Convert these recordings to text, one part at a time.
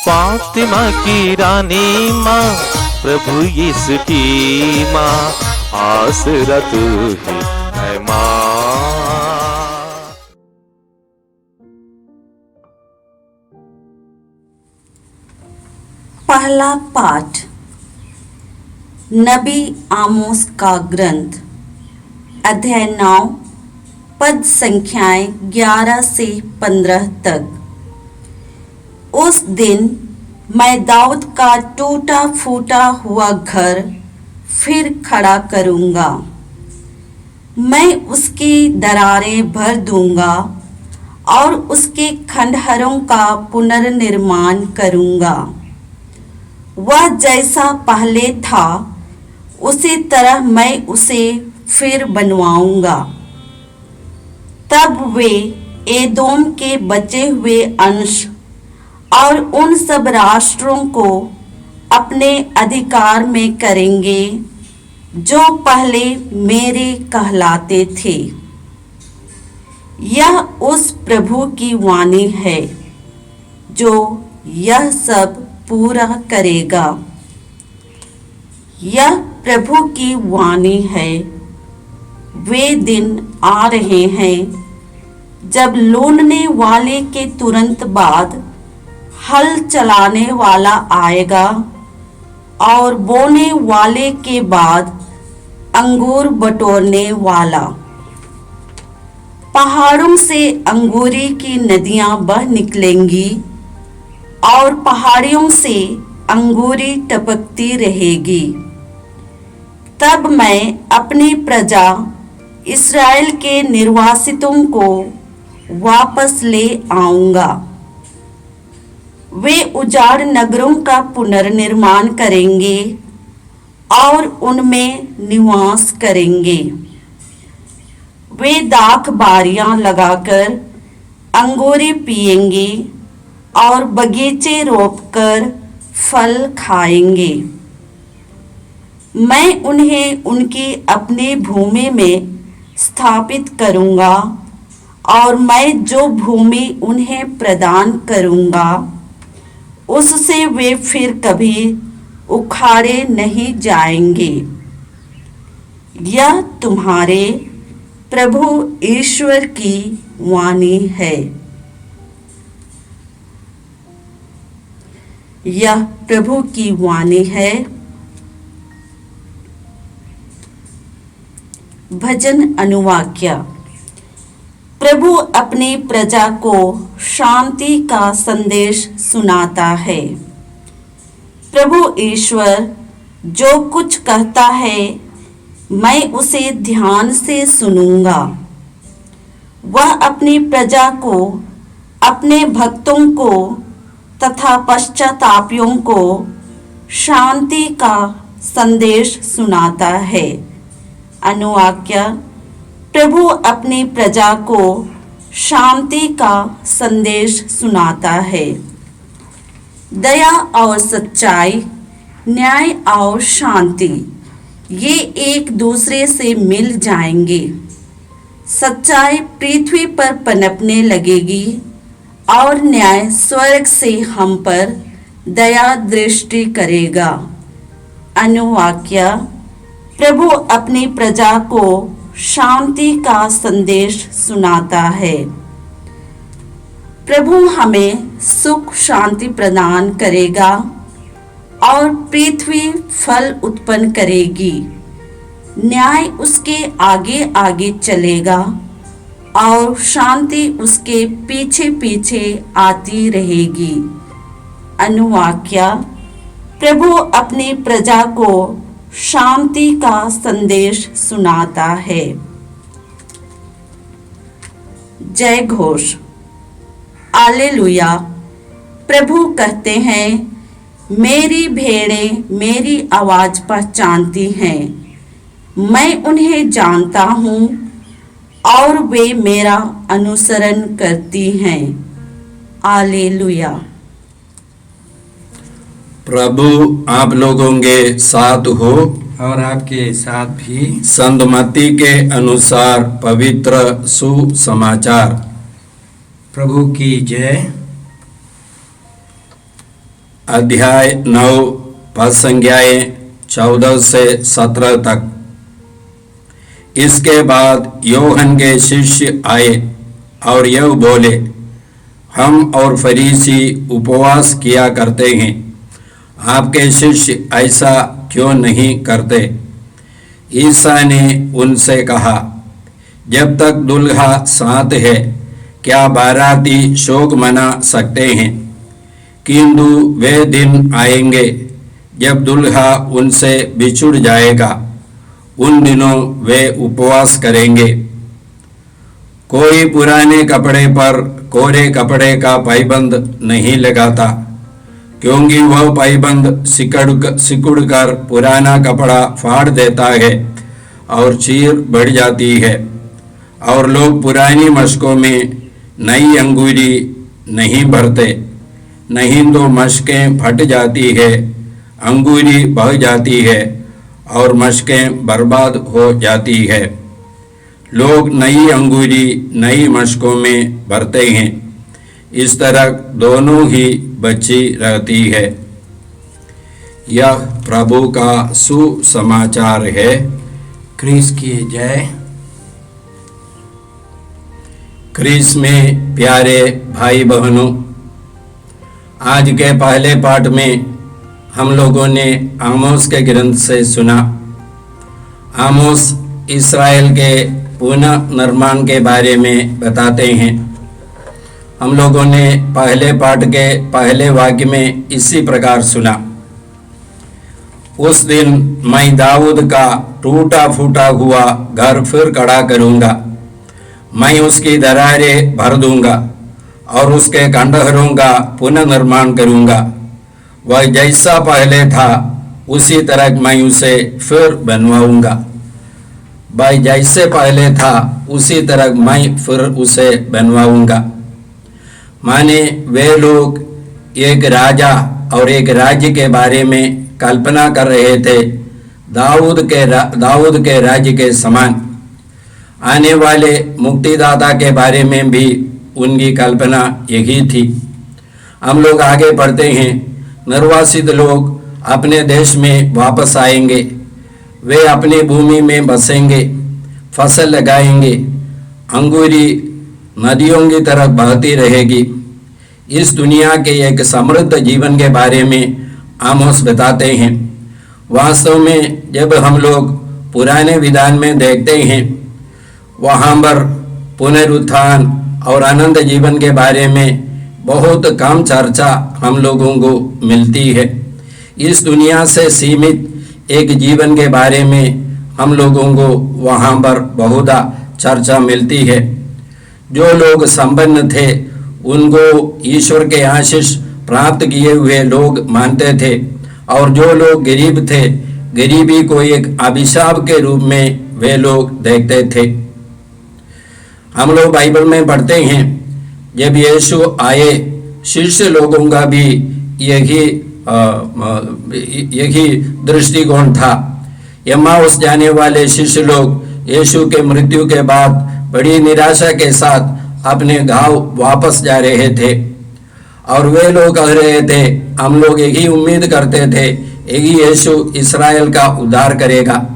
फातिमा की रानी माँ, प्रभु यीशु की माँ, आसरा तू ही है माँ। पहला पाठ नबी आमोस का ग्रंथ, अध्याय 9, पद संख्याएं 11 से 15 तक। उस दिन मैं दाऊद का टूटा फूटा हुआ घर फिर खड़ा करूंगा। मैं उसकी दरारें भर दूंगा और उसके खंडहरों का पुनर्निर्माण करूंगा। वह जैसा पहले था उसी तरह मैं उसे फिर बनवाऊंगा। तब वे एदोम के बचे हुए अंश और उन सब राष्ट्रों को अपने अधिकार में करेंगे जो पहले मेरे कहलाते थे। यह उस प्रभु की वाणी है जो यह सब पूरा करेगा। यह प्रभु की वाणी है। वे दिन आ रहे हैं जब लूनने वाले के तुरंत बाद हल चलाने वाला आएगा और बोने वाले के बाद अंगूर बटोरने वाला। पहाड़ों से अंगूरी की नदियां बह निकलेंगी और पहाड़ियों से अंगूरी टपकती रहेगी। तब मैं अपनी प्रजा इस्राएल के निर्वासितों को वापस ले आऊंगा। वे उजाड़ नगरों का पुनर्निर्माण करेंगे और उनमें निवास करेंगे। वे दाख बारियां लगाकर अंगूरी पिएंगे और बगीचे रोपकर फल खाएंगे। मैं उन्हें उनकी अपनी भूमि में स्थापित करूंगा और मैं जो भूमि उन्हें प्रदान करूंगा उससे वे फिर कभी उखाड़े नहीं जाएंगे। यह तुम्हारे प्रभु ईश्वर की वाणी है। यह प्रभु की वाणी है। भजन अनुवाक्य। प्रभु अपनी प्रजा को शांति का संदेश सुनाता है। प्रभु ईश्वर जो कुछ कहता है मैं उसे ध्यान से सुनूंगा। वह अपनी प्रजा को, अपने भक्तों को तथा पश्चातापियों को शांति का संदेश सुनाता है। अनुवाक्य। प्रभु अपनी प्रजा को शांति का संदेश सुनाता है। दया और सच्चाई, न्याय और शांति, ये एक दूसरे से मिल जाएंगे। सच्चाई पृथ्वी पर पनपने लगेगी और न्याय स्वर्ग से हम पर दया दृष्टि करेगा। अनुवाक्य। प्रभु अपनी प्रजा को शांति का संदेश सुनाता है। प्रभु हमें सुख शांति प्रदान करेगा और पृथ्वी फल उत्पन्न करेगी। न्याय उसके आगे आगे चलेगा और शांति उसके पीछे पीछे आती रहेगी। अनुवाक्य। प्रभु अपनी प्रजा को शांति का संदेश सुनाता है। जय घोष। हालेलुया। प्रभु कहते हैं, मेरी भेड़ें मेरी आवाज पहचानती हैं, मैं उन्हें जानता हूँ और वे मेरा अनुसरण करती हैं। हालेलुया। प्रभु आप लोगों के साथ हो और आपके साथ भी। संत मत्ती के अनुसार पवित्र सुसमाचार। प्रभु की जय। अध्याय 9 पद संज्ञाएं 14 से 17 तक। इसके बाद योहन के शिष्य आए और यह बोले, हम और फरीसी उपवास किया करते हैं, आपके शिष्य ऐसा क्यों नहीं करते? ईसा ने उनसे कहा, जब तक दुल्हा साथ है क्या बाराती शोक मना सकते हैं? किंतु वे दिन आएंगे जब दुल्हा उनसे बिछुड़ जाएगा, उन दिनों वे उपवास करेंगे। कोई पुराने कपड़े पर कोरे कपड़े का पाइबंद नहीं लगाता, क्योंकि वह पाइबंद सिकुड़ कर पुराना कपड़ा फाड़ देता है और चीर बढ़ जाती है, और लोग पुरानी मशकों में नई अंगूरी नहीं भरते, नहीं तो मशकें फट जाती है, अंगूरी बह जाती है और मशकें बर्बाद हो जाती है। लोग नई अंगूरी नई मशकों में भरते हैं, इस तरह दोनों ही बची रहती है। यह प्रभु का सुसमाचार है। क्रिस की जय। क्रिस में प्यारे भाई बहनों, आज के पहले पाठ में हम लोगों ने आमोस के ग्रंथ से सुना। आमोस इस्राएल के पुनः निर्माण के बारे में बताते हैं। हम लोगों ने पहले पाठ के पहले वाक्य में इसी प्रकार सुना, उस दिन मैं दाऊद का टूटा फूटा हुआ घर फिर खड़ा करूंगा, मैं उसकी दरारें भर दूंगा और उसके खंडहरों का पुनः निर्माण करूंगा। वह जैसा पहले था उसी तरह मैं उसे फिर बनवाऊंगा। वह जैसे पहले था उसी तरह मैं फिर उसे बनवाऊंगा। माने वे लोग एक राजा और एक राज्य के बारे में कल्पना कर रहे थे, दाऊद के राज्य के समान। आने वाले मुक्तिदाता के बारे में भी उनकी कल्पना यही थी। हम लोग आगे बढ़ते हैं। निर्वासित लोग अपने देश में वापस आएंगे, वे अपनी भूमि में बसेंगे, फसल लगाएंगे, अंगूरी नदियों की तरह बहती रहेगी। इस दुनिया के एक समृद्ध जीवन के बारे में आमोस बताते हैं। वास्तव में जब हम लोग पुराने विधान में देखते हैं, वहाँ पर पुनरुत्थान और अनंत जीवन के बारे में बहुत कम चर्चा हम लोगों को मिलती है। इस दुनिया से सीमित एक जीवन के बारे में हम लोगों को वहाँ पर बहुधा चर्चा मिलती है। जो लोग संपन्न थे उनको ईश्वर के आशीष प्राप्त किए हुए लोग मानते थे, और जो लोग गरीब थे, गरीबी को एक अभिशाप के रूप में वे लोग देखते थे। हम लोग बाइबल में पढ़ते हैं, जब यीशु आए शिष्य लोगों का भी यही दृष्टिकोण था। एम्माउस जाने वाले शिष्य लोग यीशु के मृत्यु के बाद बड़ी निराशा के साथ अपने गांव वापस जा रहे थे, और वे लोग कह रहे थे, हम लोग यही उम्मीद करते थे यही यीशु इस्राएल का उद्धार करेगा।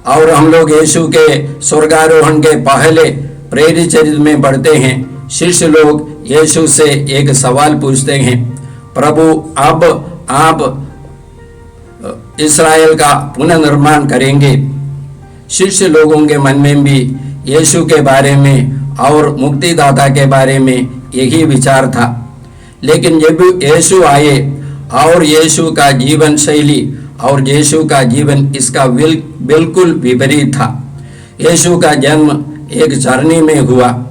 और हम लोग यीशु के स्वर्गारोहण के पहले प्रेरित चरित्र में पढ़ते हैं, शिष्य लोग यीशु से एक सवाल पूछते हैं, प्रभु अब आप इस्राएल का पुनर्निर्माण करेंगे? शिष्य लोगों के मन में भी यीशु के बारे में और मुक्तिदाता के बारे में यही विचार था। लेकिन जब यीशु आए और यीशु का जीवन शैली और यीशु का जीवन इसका बिल्कुल विपरीत था। यीशु का जन्म एक झरने में हुआ।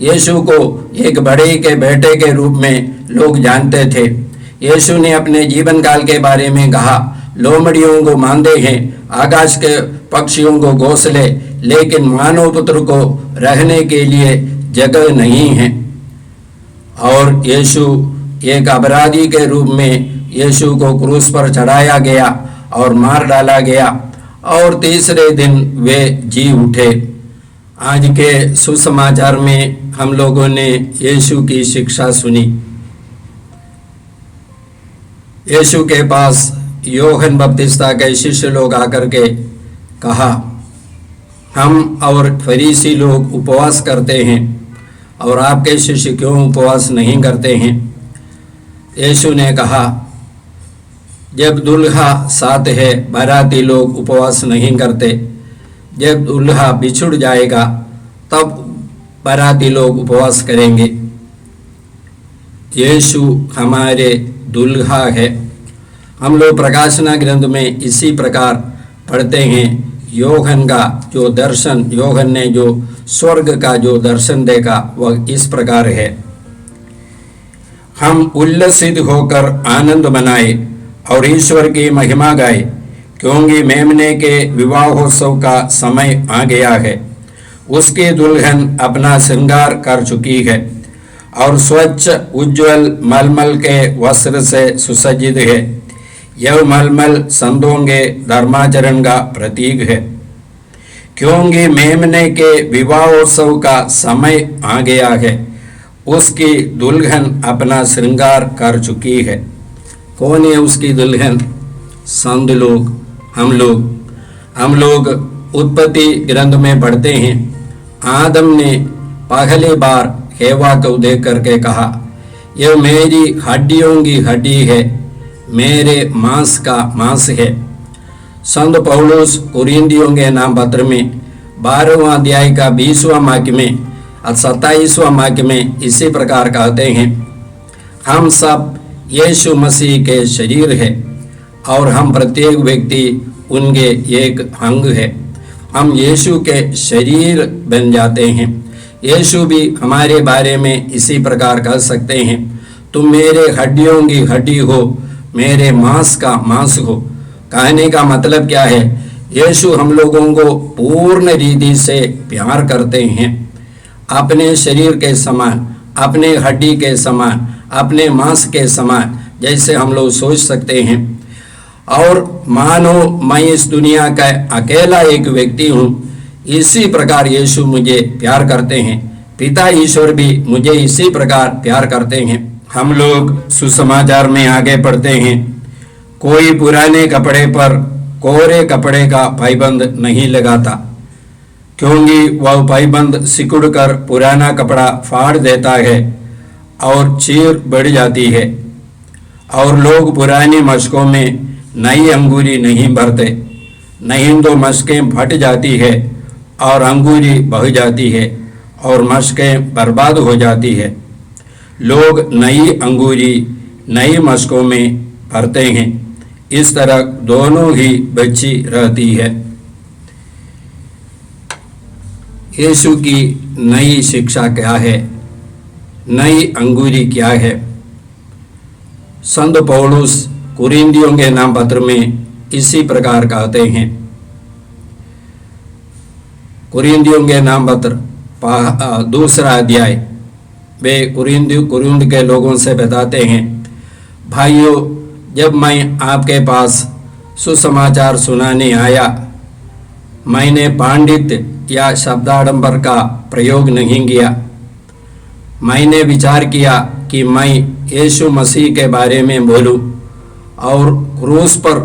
यीशु को एक बड़े के बेटे के रूप में लोग जानते थे। यीशु ने अपने जीवन काल के बारे में कहा, लोमड़ियों को मांदे हैं, आकाश के पक्षियों को घोंसले, लेकिन मानव पुत्र को रहने के लिए जगह नहीं है। और यीशु एक अपराधी के रूप में यीशु को क्रूस पर चढ़ाया गया और मार डाला गया, और तीसरे दिन वे जी उठे। आज के सुसमाचार में हम लोगों ने यीशु की शिक्षा सुनी। यीशु के पास योहन बपतिस्ता के शिष्य लोग आकर के कहा, हम और फरीसी लोग उपवास करते हैं और आपके शिष्य क्यों उपवास नहीं करते हैं? यीशु ने कहा, जब दुल्हा साथ है बाराती लोग उपवास नहीं करते, जब दुल्हा बिछुड़ जाएगा तब बाराती लोग उपवास करेंगे। यीशु हमारे दुल्हा है। हम लोग प्रकाशना ग्रंथ में इसी प्रकार पढ़ते हैं। योहन का जो दर्शन, योहन ने जो स्वर्ग का जो दर्शन देखा वह इस प्रकार है, हम उल्लसित होकर आनंद मनाए और ईश्वर की महिमा गाए, क्योंकि मेमने के विवाहोत्सव का समय आ गया है। उसकी दुल्हन अपना श्रृंगार कर चुकी है और स्वच्छ उज्ज्वल मलमल के वस्त्र से सुसज्जित है। यह मलमल संतों के धर्माचरण का प्रतीक है, क्योंकि मेमने के विवाहोत्सव का समय आ गया है। उसकी दुल्हन अपना श्रृंगार कर चुकी है। कौन है उसकी दुल्हन? संत लोग, हम लोग उत्पत्ति ग्रंथ में पढ़ते हैं, आदम ने पहली बार हेवा को देख करके कहा, यह मेरी हड्डियों की हड्डी है, मेरे मांस का मांस है। संत पौलुस कुरिन्थियों के नाम पत्र में 12वां अध्याय का 20वां वाक्य में और 27वां वाक्य में इसी प्रकार कहते हैं, हम सब यीशु मसीह के शरीर है और हम प्रत्येक व्यक्ति उनके एक अंग है। हम यीशु के शरीर बन जाते हैं। यीशु भी हमारे बारे में इसी प्रकार कह सकते हैं, तुम मेरे हड्डियों की हड्डी हो, मेरे मांस का मांस हो। कहने का मतलब क्या है? यीशु हम लोगों को पूर्ण रीति से प्यार करते हैं, अपने शरीर के समान, अपने हड्डी के समान, अपने मांस के समान, जैसे हम लोग सोच सकते हैं। और मानो मैं इस दुनिया का अकेला एक व्यक्ति हूँ, इसी प्रकार यीशु मुझे प्यार करते हैं। पिता ईश्वर भी मुझे इसी प्रकार प्यार करते हैं। हम लोग सुसमाचार में आगे पढ़ते हैं, कोई पुराने कपड़े पर कोरे कपड़े का पाइबंद नहीं लगाता, क्योंकि वह पाइबंद सिकुड़ कर पुराना कपड़ा फाड़ देता है और चीर बढ़ जाती है। और लोग पुरानी मशकों में नई अंगूरी नहीं भरते, नहीं तो मशकें फट जाती है और अंगूरी बह जाती है और मशकें बर्बाद हो जाती है। लोग नई अंगूरी नई मशकों में भरते हैं, इस तरह दोनों ही बची रहती है। यीशु की नई शिक्षा क्या है? नई अंगूरी क्या है? संत पौलुस कुरिन्थियों के नाम पत्र में इसी प्रकार कहते हैं। कुरिन्थियों के नाम पत्र 2 अध्याय, वे कुरिन्थ के लोगों से बताते हैं, भाइयों, जब मैं आपके पास सुसमाचार सुनाने आया, मैंने पांडित्य या शब्दाडंबर का प्रयोग नहीं किया। मैंने विचार किया कि मैं यीशु मसीह के बारे में बोलूं और क्रूस पर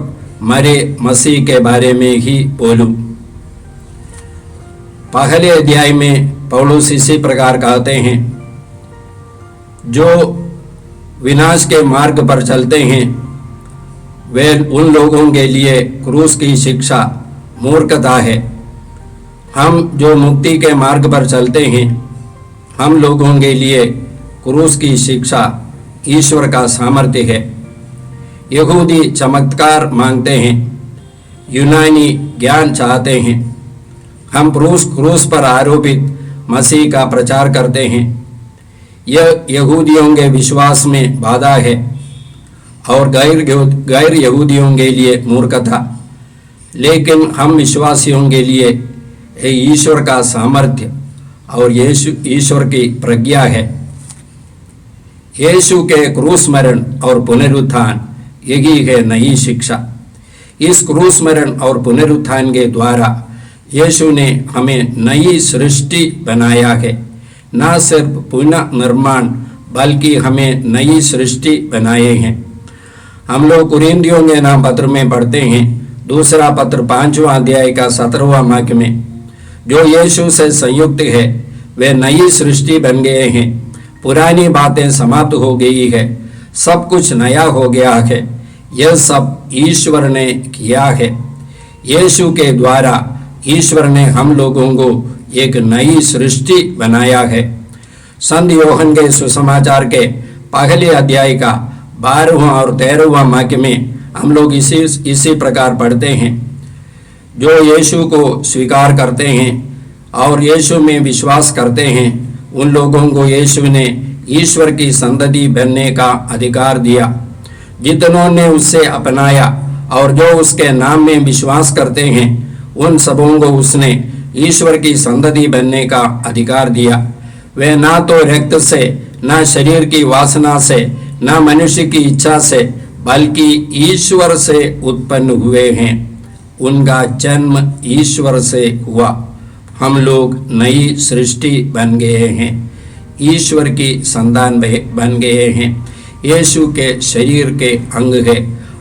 मरे मसीह के बारे में ही बोलूं। पहले अध्याय में पौलुस इसी प्रकार कहते हैं, जो विनाश के मार्ग पर चलते हैं वे उन लोगों के लिए क्रूस की शिक्षा मूर्खता है। हम जो मुक्ति के मार्ग पर चलते हैं, हम लोगों के लिए क्रूस की शिक्षा ईश्वर का सामर्थ्य है। यहूदी चमत्कार मांगते हैं, यूनानी ज्ञान चाहते हैं। हम क्रूस पर आरोपित मसीह का प्रचार करते हैं। यह यहूदियों के विश्वास में बाधा है और गैर यहूदियों के लिए मूर्खता, लेकिन हम विश्वासियों के लिए ईश्वर का सामर्थ्य और ईश्वर की प्रज्ञा है। यीशु के क्रूस मरण और पुनरुत्थान, यही है नई शिक्षा। इस क्रूस मरण और पुनरुत्थान के द्वारा यीशु ने हमें नई सृष्टि बनाया है। न सिर्फ पुनः निर्माण, बल्कि हमें नई सृष्टि बनाए हैं। हम लोग कुरिन्थियों के नाम पत्र में पढ़ते हैं, दूसरा पत्र 5वां अध्याय का 17वां वाक्य में, जो यीशु से संयुक्त है वे नई सृष्टि बन गए हैं, पुरानी बातें समाप्त हो गई है, सब कुछ नया हो गया है। यह सब ईश्वर ने किया है। यीशु के द्वारा ईश्वर ने हम लोगों को एक नई सृष्टि बनाया है। संत योहन के सुसमाचार के पहले अध्याय का 12वां और 13वां वाक्य में हम लोग इसी प्रकार पढ़ते हैं, जो यीशु को स्वीकार करते हैं और यीशु में विश्वास करते हैं, उन लोगों को यीशु ने ईश्वर की संतति बनने का अधिकार दिया। जितनों ने उससे अपनाया और जो उसके नाम में विश्वास करते हैं, उन सबों को उसने ईश्वर की संतति बनने का अधिकार दिया। वे ना तो रक्त से, ना शरीर की वासना से, ना मनुष्य की इच्छा से, बल्कि ईश्वर से उत्पन्न हुए हैं। उनका जन्म ईश्वर से हुआ। हम लोग नई सृष्टि बन गए हैं, ईश्वर की संतान बन गए हैं, यीशु के शरीर के अंग है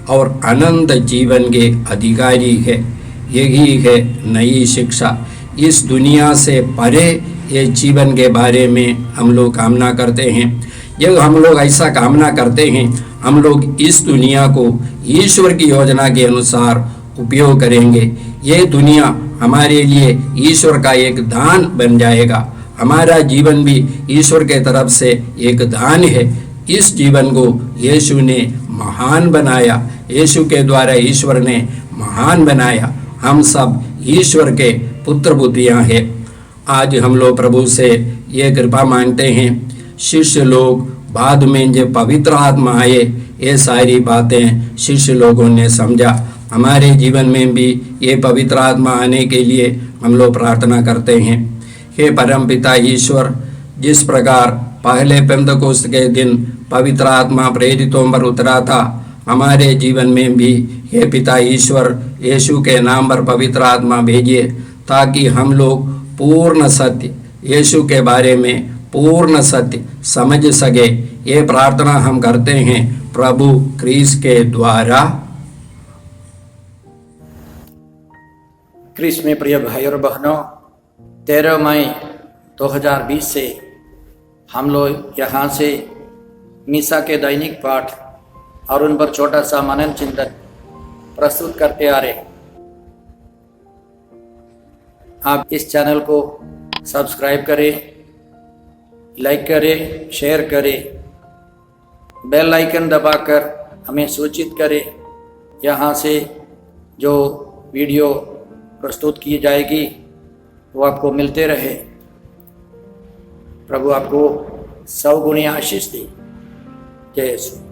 और अनंत जीवन के अधिकारी है। यही है नई शिक्षा। इस दुनिया से परे ये जीवन के बारे में हम लोग कामना करते हैं। जब हम लोग ऐसा कामना करते हैं, हम लोग इस दुनिया को ईश्वर की योजना के अनुसार उपयोग करेंगे। ये दुनिया हमारे लिए ईश्वर का एक दान बन जाएगा। हमारा जीवन भी ईश्वर के तरफ से एक दान है। इस जीवन को यीशु ने महान बनाया। यीशु के द्वारा ईश्वर ने महान बनाया। हम सब ईश्वर के पुत्र पुत्रियां हैं। आज हम लोग प्रभु से ये कृपा मांगते हैं, शिष्य लोग बाद में जब पवित्र आत्मा आए, ये सारी बातें शिष्य लोगों ने समझा। हमारे जीवन में भी ये पवित्र आत्मा आने के लिए हम लोग प्रार्थना करते हैं। हे परमपिता ईश्वर, जिस प्रकार पहले पेंतकोस्त के दिन पवित्र आत्मा प्रेरितों पर उतरा था, हमारे जीवन में भी हे पिता ईश्वर यीशु के नाम पर पवित्र आत्मा भेजिए, ताकि हम लोग पूर्ण सत्य यीशु के बारे में पूर्ण सत्य समझ सके। ये प्रार्थना हम करते हैं प्रभु क्रिस के द्वारा। क्रिस में प्रिय भाई और बहनों, 13 मई 2020 से हम लोग यहाँ से मीसा के दैनिक पाठ और उन पर छोटा सा मनन चिंतन प्रस्तुत करते आ रहे। आप इस चैनल को सब्सक्राइब करें, लाइक करें, शेयर करें, बेल आइकन दबाकर हमें सूचित करें। यहाँ से जो वीडियो प्रस्तुत की जाएगी वो आपको मिलते रहे। प्रभु आपको 100 गुनी आशीष दे। जय यीशु।